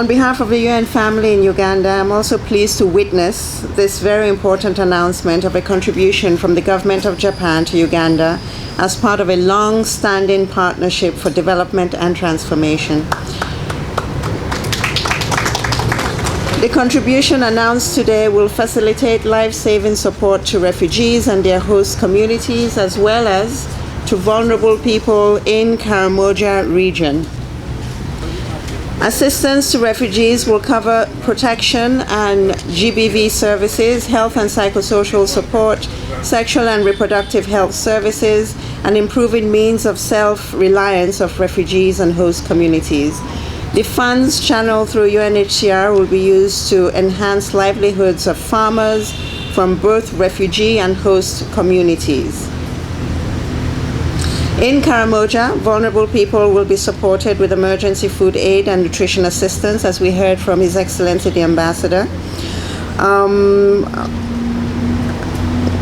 On behalf of the UN family in Uganda, I'm also pleased to witness this very important announcement of a contribution from the government of Japan to Uganda as part of a long-standing partnership for development and transformation. The contribution announced today will facilitate life-saving support to refugees and their host communities, as well as to vulnerable people in Karamoja region. Assistance to refugees will cover protection and GBV services, health and psychosocial support, sexual and reproductive health services, and improving means of self-reliance of refugees and host communities. The funds channeled through UNHCR will be used to enhance livelihoods of farmers from both refugee and host communities. In Karamoja, vulnerable people will be supported with emergency food aid and nutrition assistance, as we heard from His Excellency the Ambassador.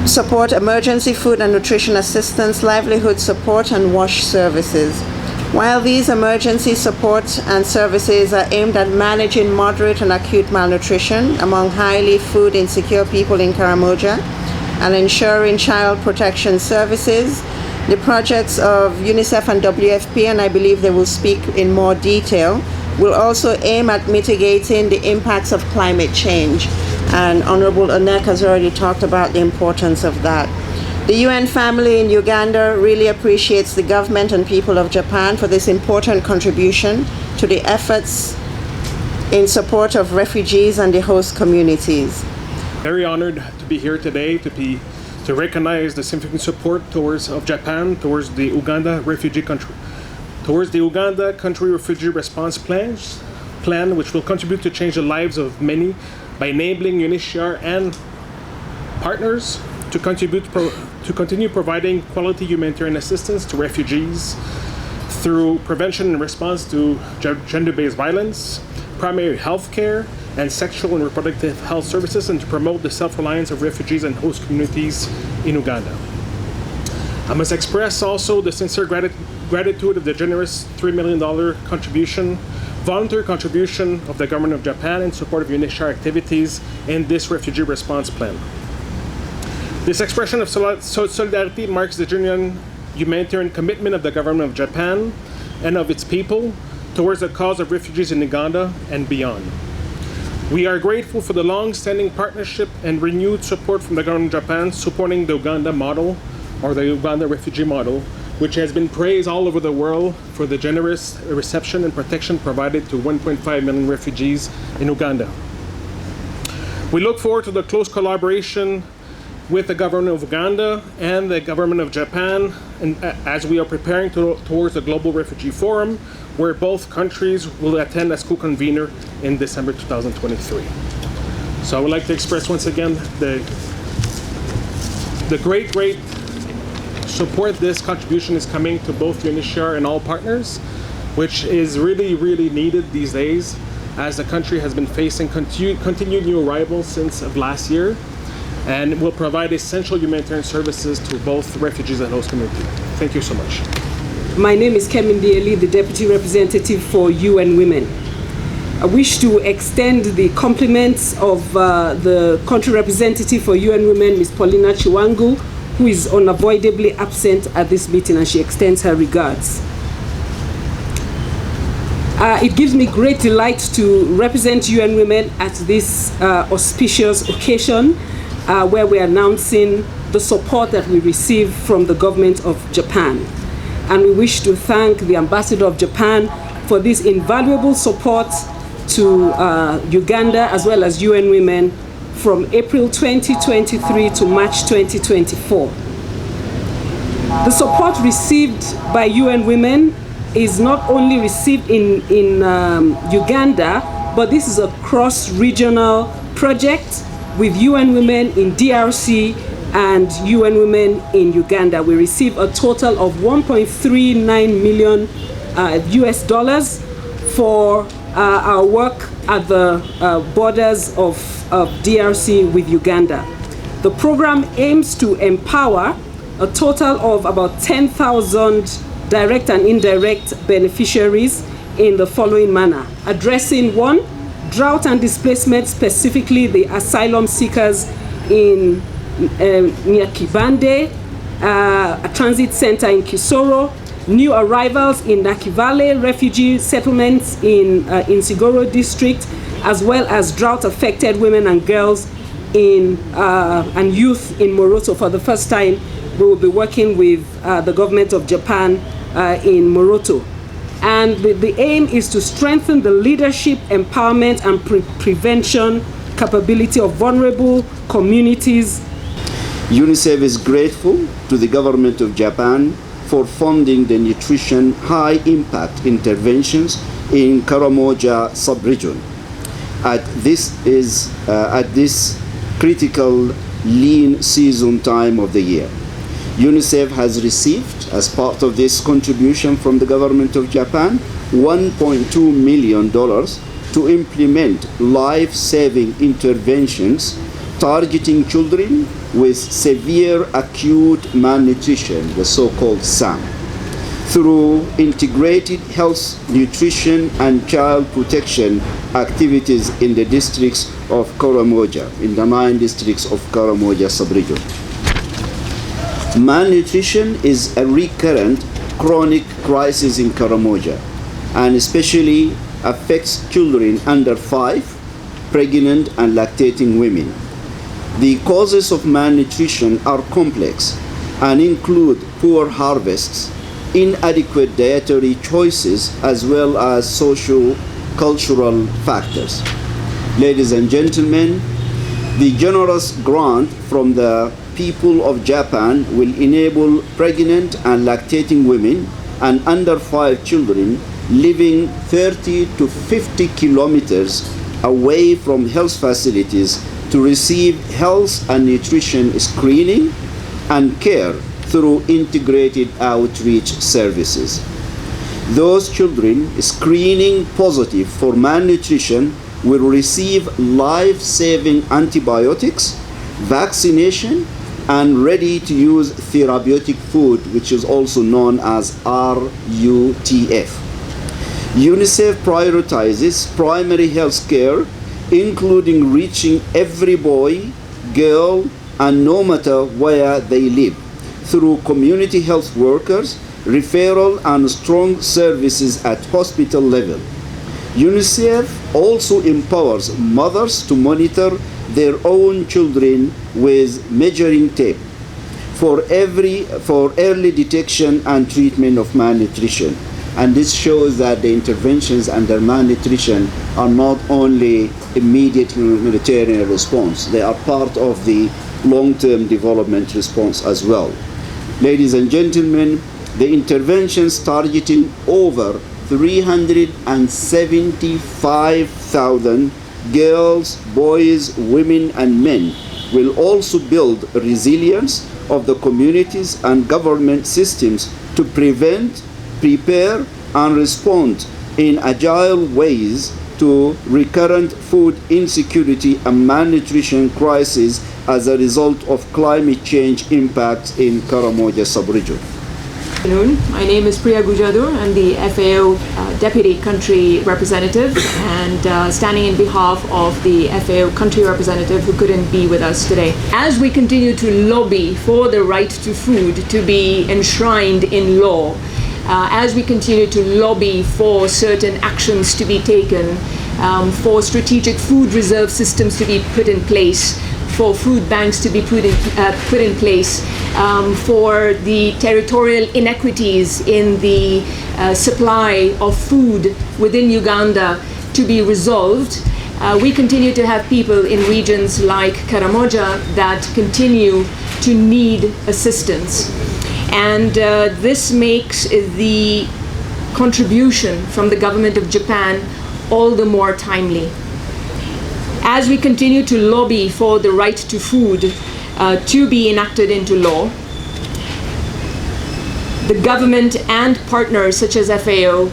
Support emergency food and nutrition assistance, livelihood support, and wash services. While these emergency support and services are aimed at managing moderate and acute malnutrition among highly food insecure people in Karamoja and ensuring child protection services, the projects of UNICEF and WFP, and I believe they will speak in more detail, will also aim at mitigating the impacts of climate change. And Honorable Onek has already talked about the importance of that. The UN family in Uganda really appreciates the government and people of Japan for this important contribution to the efforts in support of refugees and the host communities. Very honored to be here today to recognize the significant support of Japan towards the Uganda country refugee response plan, which will contribute to change the lives of many by enabling UNHCR and partners to continue providing quality humanitarian assistance to refugees through prevention and response to gender-based violence, primary health care, and sexual and reproductive health services, and to promote the self-reliance of refugees and host communities in Uganda. I must express also the sincere gratitude of the generous $3 million voluntary contribution of the government of Japan in support of UNHCR activities in this refugee response plan. This expression of solidarity marks the genuine humanitarian commitment of the government of Japan and of its people towards the cause of refugees in Uganda and beyond. We are grateful for the long-standing partnership and renewed support from the government of Japan supporting the Uganda model, or the Uganda refugee model, which has been praised all over the world for the generous reception and protection provided to 1.5 million refugees in Uganda. We look forward to the close collaboration with the government of Uganda and the government of Japan, and as we are preparing towards the Global Refugee Forum, where both countries will attend as co-convener in December 2023. So I would like to express once again the great support this contribution is coming to both UNHCR and all partners, which is really, really needed these days as the country has been facing continued new arrivals since of last year, and will provide essential humanitarian services to both refugees and host community. Thank you so much. My name is Kemindi Eli, the Deputy Representative for UN Women. I wish to extend the compliments of the country representative for UN Women, Ms. Paulina Chiwangu, who is unavoidably absent at this meeting, and she extends her regards. It gives me great delight to represent UN Women at this auspicious occasion where we're announcing the support that we receive from the government of Japan. And we wish to thank the Ambassador of Japan for this invaluable support to Uganda as well as UN Women from April 2023 to March 2024. The support received by UN Women is not only received in Uganda, but this is a cross-regional project with UN Women in DRC and UN Women in Uganda. We receive a total of $1.39 million US dollars for our work at the borders of DRC with Uganda. The program aims to empower a total of about 10,000 direct and indirect beneficiaries in the following manner: addressing one, drought and displacement, specifically the asylum seekers in near Kibande, a transit center in Kisoro, new arrivals in Nakivale refugee settlements in Sigoro district, as well as drought-affected women and girls and youth in Moroto. For the first time, we will be working with the government of Japan in Moroto. And the aim is to strengthen the leadership, empowerment, and prevention capability of vulnerable communities. UNICEF is grateful to the government of Japan for funding the nutrition high-impact interventions in Karamoja sub-region. At this critical lean season time of the year, UNICEF has received, as part of this contribution from the government of Japan, $1.2 million to implement life-saving interventions targeting children with severe acute malnutrition, the so-called SAM, through integrated health, nutrition, and child protection activities in the districts of Karamoja, in the 9 districts of Karamoja sub-region. Malnutrition is a recurrent chronic crisis in Karamoja, and especially affects children under 5, pregnant and lactating women. The causes of malnutrition are complex and include poor harvests, inadequate dietary choices, as well as socio-cultural factors. Ladies and gentlemen, the generous grant from the people of Japan will enable pregnant and lactating women and under 5 children living 30 to 50 kilometers away from health facilities to receive health and nutrition screening and care through integrated outreach services. Those children screening positive for malnutrition will receive life-saving antibiotics, vaccination, and ready-to-use therapeutic food, which is also known as RUTF. UNICEF prioritizes primary health care, including reaching every boy, girl, and no matter where they live, through community health workers, referral, and strong services at hospital level. UNICEF also empowers mothers to monitor their own children with measuring tape for early detection and treatment of malnutrition. And this shows that the interventions under malnutrition are not only immediate humanitarian response, they are part of the long-term development response as well. Ladies and gentlemen, the interventions targeting over 375,000 girls, boys, women, and men will also build resilience of the communities and government systems to prevent, prepare, and respond in agile ways to recurrent food insecurity and malnutrition crises as a result of climate change impacts in Karamoja sub-region. Good afternoon. My name is Priya Gujadur. I'm the FAO Deputy Country Representative and standing in behalf of the FAO Country Representative who couldn't be with us today. As we continue to lobby for the right to food to be enshrined in law, as we continue to lobby for certain actions to be taken, for strategic food reserve systems to be put in place, for food banks to be put in place, for the territorial inequities in the supply of food within Uganda to be resolved. We continue to have people in regions like Karamoja that continue to need assistance. And this makes the contribution from the government of Japan all the more timely. As we continue to lobby for the right to food to be enacted into law, the government and partners such as FAO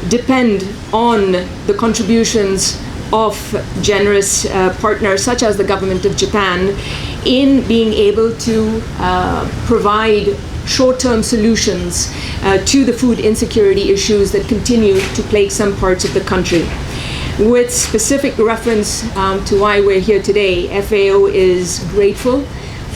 depend on the contributions of generous partners such as the government of Japan in being able to provide short-term solutions to the food insecurity issues that continue to plague some parts of the country. With specific reference to why we're here today, FAO is grateful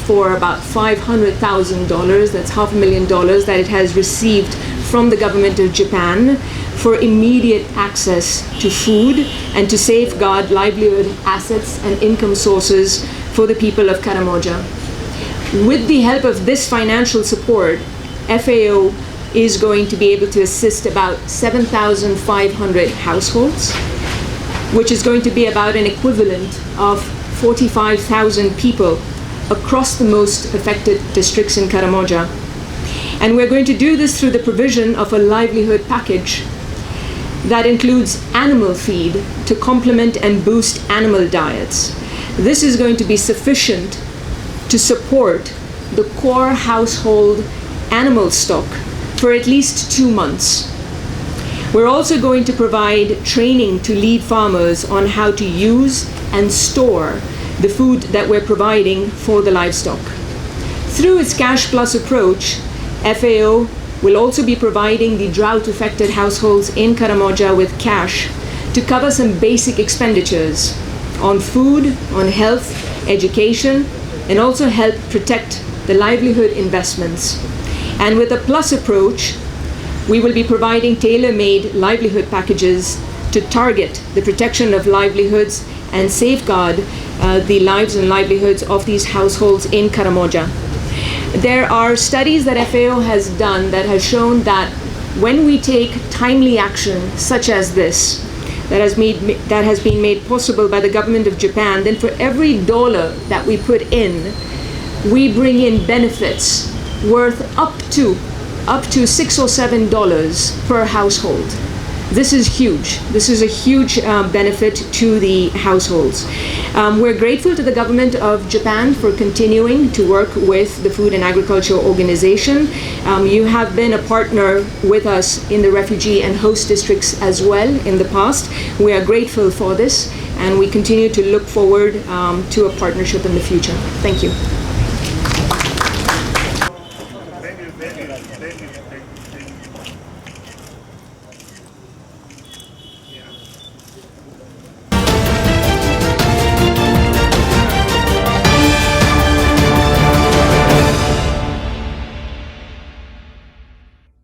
for about $500,000, that's $500,000 that it has received from the government of Japan for immediate access to food and to safeguard livelihood assets and income sources for the people of Karamoja. With the help of this financial support, FAO is going to be able to assist about 7,500 households, which is going to be about an equivalent of 45,000 people across the most affected districts in Karamoja. And we're going to do this through the provision of a livelihood package that includes animal feed to complement and boost animal diets. This is going to be sufficient to support the core household animal stock for at least 2 months. We're also going to provide training to lead farmers on how to use and store the food that we're providing for the livestock. Through its Cash Plus approach, FAO will also be providing the drought-affected households in Karamoja with cash to cover some basic expenditures on food, on health, education, and also help protect the livelihood investments. And with a Plus approach, we will be providing tailor-made livelihood packages to target the protection of livelihoods and safeguard the lives and livelihoods of these households in Karamoja. There are studies that FAO has done that has shown that when we take timely action such as this, that has been made possible by the government of Japan, then for every dollar that we put in, we bring in benefits worth up to $6 or $7 per household. This is huge. This is a huge benefit to the households. We're grateful to the government of Japan for continuing to work with the Food and Agriculture Organization. You have been a partner with us in the refugee and host districts as well in the past. We are grateful for this, and we continue to look forward to a partnership in the future. Thank you.